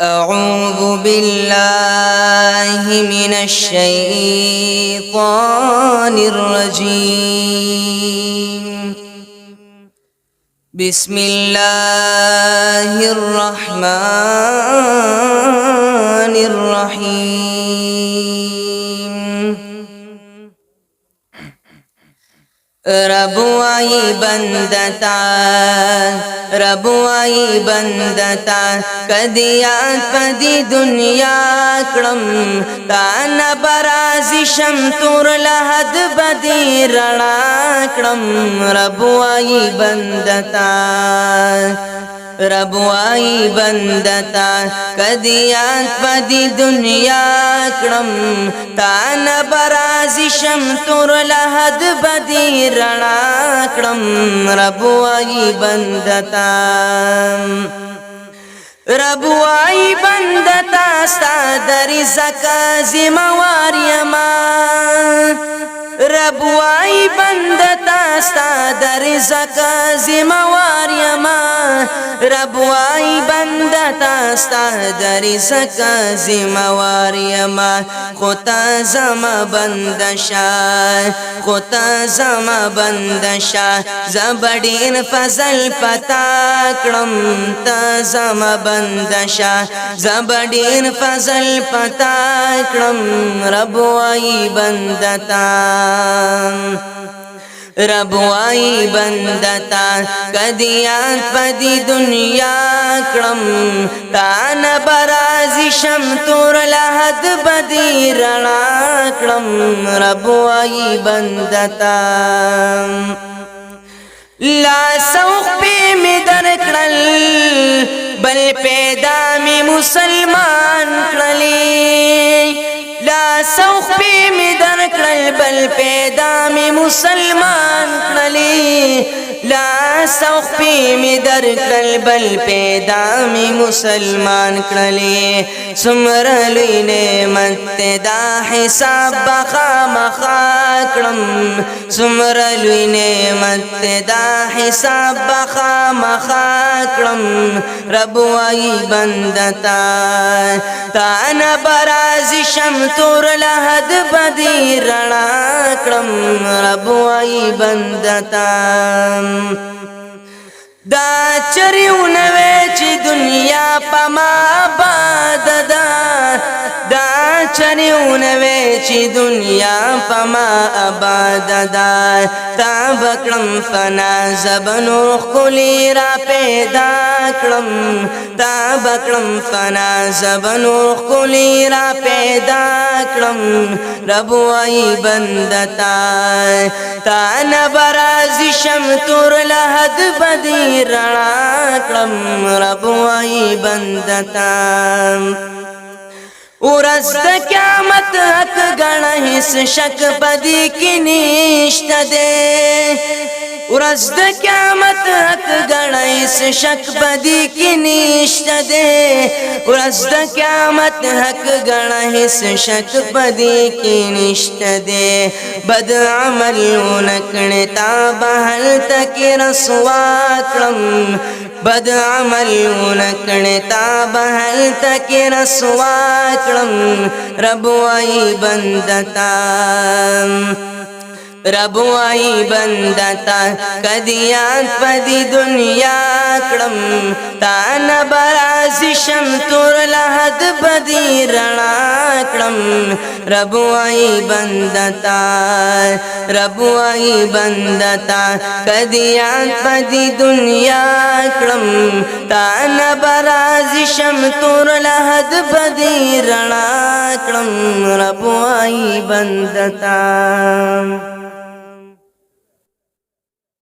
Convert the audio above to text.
أعوذ بالله من الشيطان الرجيم. بسم الله الرحمن الرحيم. ربوائی بندتا کدیات پدی دنیا کڑم تانا برازی شم تور لحد بدی رنا کڑم ربوائی بندتا کدیات پدی دنیا کڑم تانا برازی شم تور لحد بدی رنا کڑم ربوائی بندتا ستا دری زکا زموار یما ربوائی بندتا ستا دری زکا زموار یما ربوائی بندتا ستا دری زکا زموار یما خطا زما بندشا زبڑین فضل پتا کڑم تا زما بندشا زبڑین فضل پتا کڑم ربوائی بندتا کدیات پدی دنیا کڑم تانا برازی شم تور لحد بدی رنا کڑم ربوائی بندتا لا سوخ پی می درکڑل بل پیدا می مسلمان کڑلی لا سوخ پی می درکڑل بل پیدا می مسلمان کڑلی لا سوخ پی می درکڑل بل پیدا می مسلمان کڑلی سمرلی نعمت دا حساب بخامخا کڑم سمرلی نعمت دا حساب بخامخا کڑم ربوائی بندتا تانا برازی شم تور لحد بدی رنا کڑم ربوائی بندتا دا چریون ویچی دنیا پما آباد دا چریون ویچی دنیا پما آباد تا بکڑم فنا زبنو خلی را پیدا کڑم تا بکڑم فنا زبنو خلی را پیدا کڑم ربوائی بندتا تانا برازی شم تور لحد بدی رنا کڑم ربوائی بندتا ورځ د قیامت حق گنا هیڅ شک بدی کی نشته ده ورځ د قیامت حق گنا هیڅ شک بدی کی نشته ده ورځ د قیامت حق گنا هیڅ شک بدی کی نشته ده بد عمل نکړه تا بهل تک رسوا کړم بد عمل نکړه تا بهل تک رسوا کړم ربوائی بندتا کدیات پدی دنیا کڑم تانا برازی شم تور لحد بدی رنا کڑم ربوائی بندتا کدیات پدی دنیا کڑم تانا برازی شم تور لحد بدی رنا کڑم ربوائی بندتا